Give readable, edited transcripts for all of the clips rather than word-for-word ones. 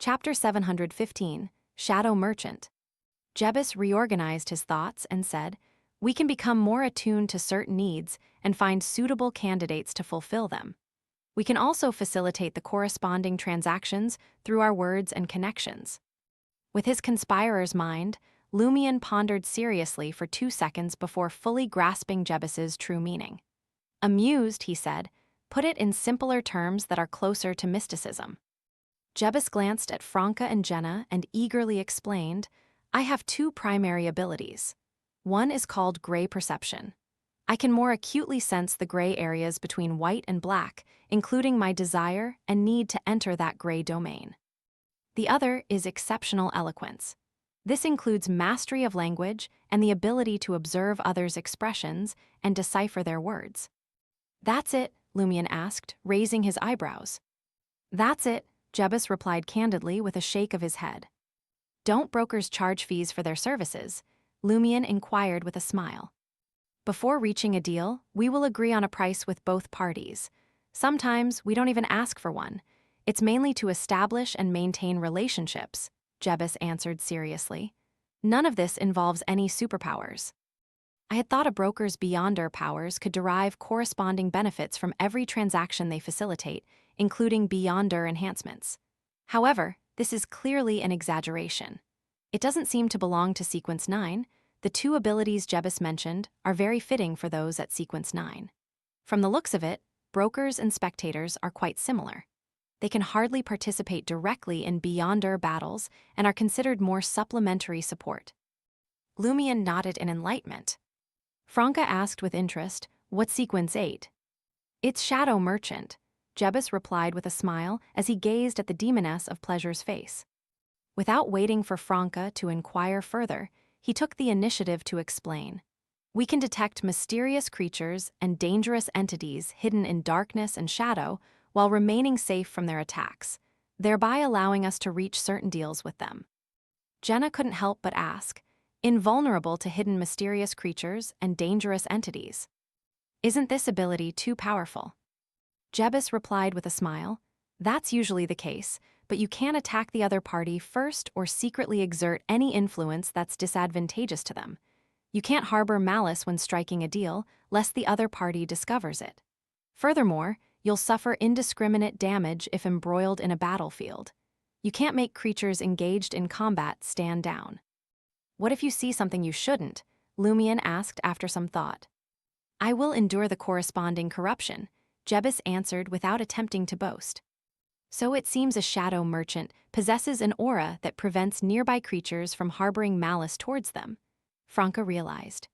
Chapter 715, Shadow Merchant. Jebus reorganized his thoughts and said, "We can become more attuned to certain needs and find suitable candidates to fulfill them. We can also facilitate the corresponding transactions through our words and connections." With his conspirer's mind, Lumion pondered seriously for 2 seconds before fully grasping Jebus's true meaning. Amused, he said, "Put it in simpler terms that are closer to mysticism." Jebus glanced at Franca and Jenna and eagerly explained, "I have 2 primary abilities. One is called gray perception. I can more acutely sense the gray areas between white and black, including my desire and need to enter that gray domain. The other is exceptional eloquence. This includes mastery of language and the ability to observe others' expressions and decipher their words." "That's it?" Lumion asked, raising his eyebrows. "That's it," Jebus replied candidly with a shake of his head. "Don't brokers charge fees for their services?" Lumion inquired with a smile. "Before reaching a deal, we will agree on a price with both parties. Sometimes we don't even ask for one. It's mainly to establish and maintain relationships," Jebus answered seriously. "None of this involves any superpowers." I had thought a broker's beyonder powers could derive corresponding benefits from every transaction they facilitate, including beyonder enhancements. However, this is clearly an exaggeration. It doesn't seem to belong to Sequence 9. The 2 abilities Jebus mentioned are very fitting for those at Sequence 9. From the looks of it, brokers and spectators are quite similar. They can hardly participate directly in beyonder battles and are considered more supplementary support. Lumion nodded in enlightenment. Franca asked with interest, "What's Sequence 8? "It's Shadow Merchant," Jebus replied with a smile as he gazed at the demoness of pleasure's face. Without waiting for Franca to inquire further, he took the initiative to explain. "We can detect mysterious creatures and dangerous entities hidden in darkness and shadow while remaining safe from their attacks, thereby allowing us to reach certain deals with them." Jenna couldn't help but ask, "Invulnerable to hidden mysterious creatures and dangerous entities? Isn't this ability too powerful?" Jebus replied with a smile, "That's usually the case, but you can attack the other party first or secretly exert any influence that's disadvantageous to them. You can't harbor malice when striking a deal, lest the other party discovers it. Furthermore, you'll suffer indiscriminate damage if embroiled in a battlefield. You can't make creatures engaged in combat stand down." "What if you see something you shouldn't?" Lumion asked after some thought. "I will endure the corresponding corruption," Jebus answered without attempting to boast. "So it seems a shadow merchant possesses an aura that prevents nearby creatures from harboring malice towards them," Franca realized.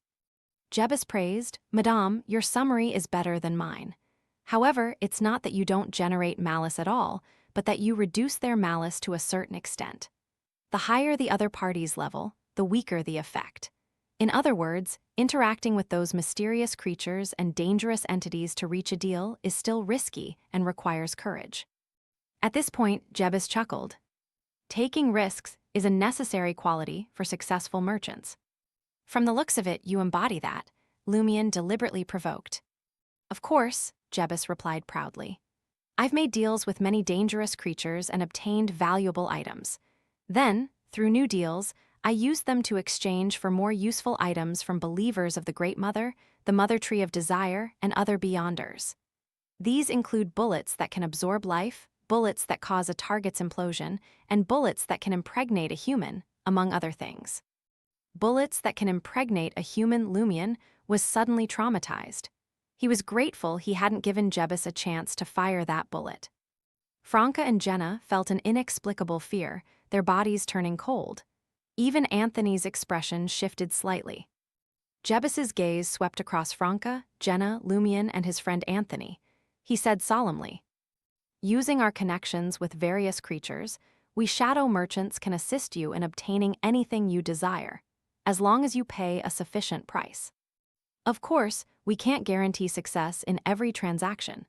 Jebus praised, "Madame, your summary is better than mine. However, it's not that you don't generate malice at all, but that you reduce their malice to a certain extent. The higher the other party's level, the weaker the effect. In other words, interacting with those mysterious creatures and dangerous entities to reach a deal is still risky and requires courage." At this point, Jebus chuckled. "Taking risks is a necessary quality for successful merchants." "From the looks of it, you embody that," Lumion deliberately provoked. "Of course," Jebus replied proudly. "I've made deals with many dangerous creatures and obtained valuable items. Then, through new deals, I used them to exchange for more useful items from believers of the Great Mother, the Mother Tree of Desire, and other beyonders. These include bullets that can absorb life, bullets that cause a target's implosion, and bullets that can impregnate a human, among other things." Bullets that can impregnate a human. Lumion was suddenly traumatized. He was grateful he hadn't given Jebus a chance to fire that bullet. Franca and Jenna felt an inexplicable fear, their bodies turning cold. Even Anthony's expression shifted slightly. Jebus's gaze swept across Franca, Jenna, Lumion, and his friend Anthony. He said solemnly, "Using our connections with various creatures, we shadow merchants can assist you in obtaining anything you desire, as long as you pay a sufficient price. Of course, we can't guarantee success in every transaction."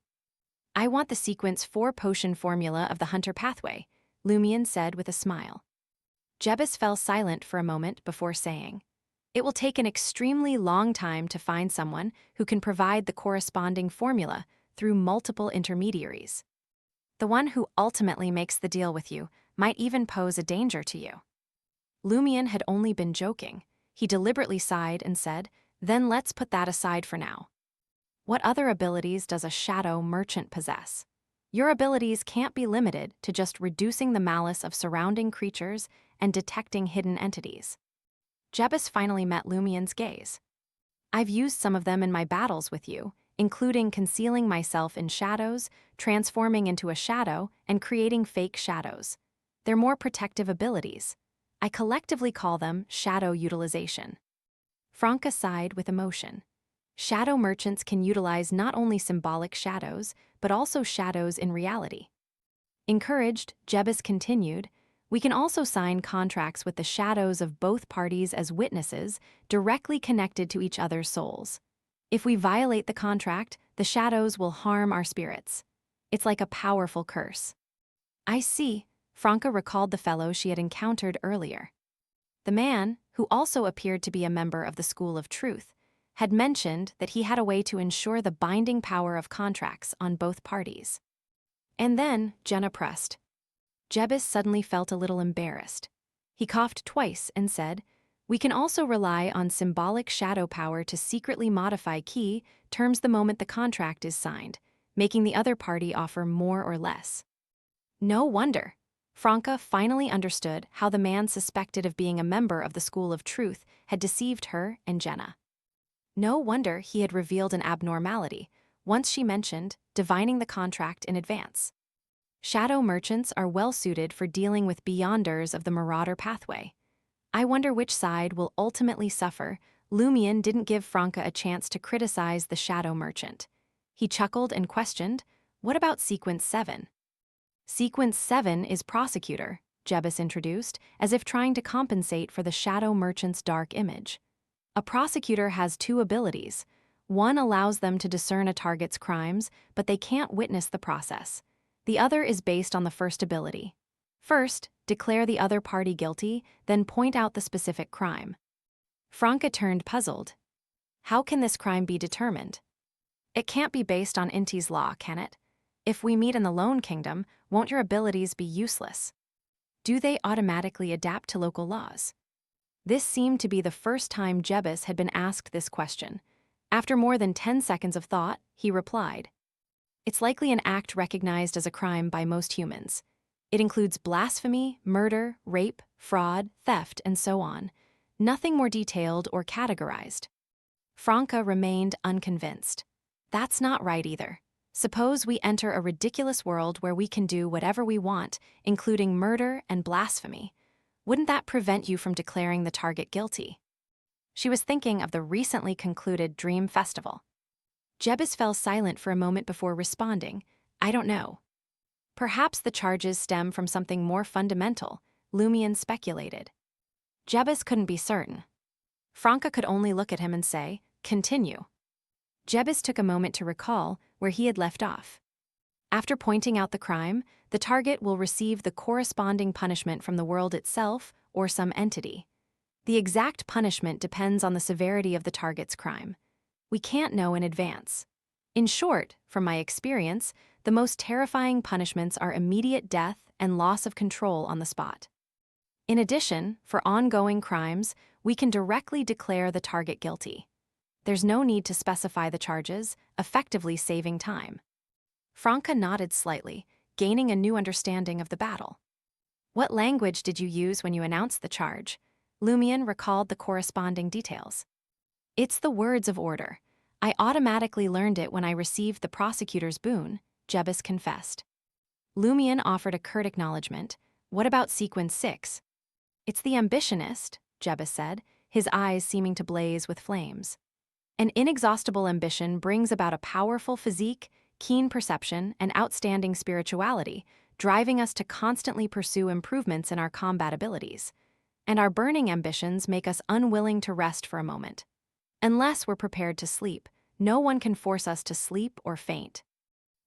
"I want the Sequence 4 potion formula of the Hunter Pathway," Lumion said with a smile. Jebus fell silent for a moment before saying, "It will take an extremely long time to find someone who can provide the corresponding formula through multiple intermediaries. The one who ultimately makes the deal with you might even pose a danger to you. Lumion had only been joking. He deliberately sighed and said, "Then let's put that aside for now. What other abilities does a shadow merchant possess? Your abilities can't be limited to just reducing the malice of surrounding creatures and detecting hidden entities." Jebus finally met Lumion's gaze. "I've used some of them in my battles with you, including concealing myself in shadows, transforming into a shadow, and creating fake shadows. They're more protective abilities. I collectively call them shadow utilization." Franca sighed with emotion. Shadow merchants can utilize not only symbolic shadows, but also shadows in reality. Encouraged, Jebus continued, "We can also sign contracts with the shadows of both parties as witnesses, directly connected to each other's souls. If we violate the contract, the shadows will harm our spirits. It's like a powerful curse." "I see." Franca recalled the fellow she had encountered earlier. The man, who also appeared to be a member of the School of Truth, had mentioned that he had a way to ensure the binding power of contracts on both parties. And then Jenna pressed. Jebus suddenly felt a little embarrassed. He coughed twice and said, "We can also rely on symbolic shadow power to secretly modify key terms the moment the contract is signed, making the other party offer more or less." No wonder. Franca finally understood how the man suspected of being a member of the School of Truth had deceived her and Jenna. No wonder he had revealed an abnormality, once she mentioned divining the contract in advance. Shadow merchants are well suited for dealing with beyonders of the Marauder pathway. I wonder which side will ultimately suffer. Lumion didn't give Franca a chance to criticize the shadow merchant. He chuckled and questioned, "What about Sequence 7? "Sequence 7 is Prosecutor," Jebus introduced, as if trying to compensate for the shadow merchant's dark image. "A prosecutor has two abilities. One allows them to discern a target's crimes, but they can't witness the process. The other is based on the first ability. First, declare the other party guilty, then point out the specific crime." Franca turned puzzled. "How can this crime be determined?" "It can't be based on Inti's law, can it? If we meet in the Lone Kingdom, won't your abilities be useless? Do they automatically adapt to local laws?" This seemed to be the first time Jebus had been asked this question. After more than 10 seconds of thought, he replied, "It's likely an act recognized as a crime by most humans. It includes blasphemy, murder, rape, fraud, theft, and so on. Nothing more detailed or categorized." Franca remained unconvinced. "That's not right either. Suppose we enter a ridiculous world where we can do whatever we want, including murder and blasphemy. Wouldn't that prevent you from declaring the target guilty?" She was thinking of the recently concluded Dream Festival. Jebus fell silent for a moment before responding, "I don't know." "Perhaps the charges stem from something more fundamental," Lumion speculated. Jebus couldn't be certain. Franca could only look at him and say, "Continue." Jebus took a moment to recall where he had left off. After pointing out the crime, the target will receive the corresponding punishment from the world itself or some entity. The exact punishment depends on the severity of the target's crime. We can't know in advance. In short, from my experience, the most terrifying punishments are immediate death and loss of control on the spot. In addition, for ongoing crimes, we can directly declare the target guilty. There's no need to specify the charges, effectively saving time. Franca nodded slightly, gaining a new understanding of the battle. "What language did you use when you announced the charge?" Lumion recalled the corresponding details. "It's the words of order. I automatically learned it when I received the prosecutor's boon," Jebus confessed. Lumion offered a curt acknowledgement. "What about Sequence 6? "It's the Ambitionist," Jebus said, his eyes seeming to blaze with flames. "An inexhaustible ambition brings about a powerful physique, keen perception, and outstanding spirituality, driving us to constantly pursue improvements in our combat abilities. And our burning ambitions make us unwilling to rest for a moment. Unless we're prepared to sleep, no one can force us to sleep or faint.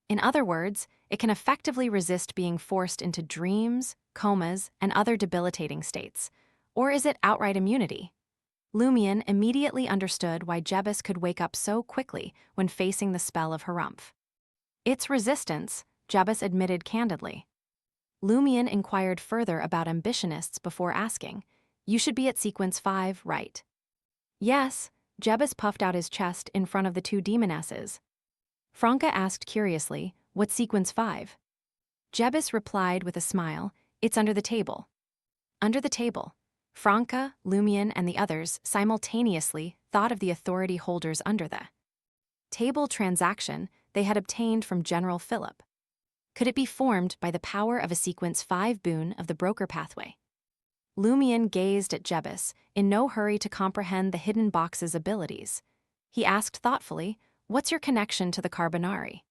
In other words, it can effectively resist being forced into dreams, comas, and other debilitating states. Or is it outright immunity?" Lumion immediately understood why Jebus could wake up so quickly when facing the spell of Harumph. "It's resistance," Jebus admitted candidly. Lumion inquired further about ambitionists before asking, "You should be at sequence 5, right?" "Yes," Jebus puffed out his chest in front of the two demonesses. Franca asked curiously, "What's sequence 5?" Jebus replied with a smile, "It's under the table." Under the table. Franca, Lumion, and the others simultaneously thought of the authority holders under the table transaction they had obtained from General Philip. Could it be formed by the power of a sequence 5 boon of the broker pathway? Lumion gazed at Jebus, in no hurry to comprehend the hidden box's abilities. He asked thoughtfully, "What's your connection to the Carbonari?"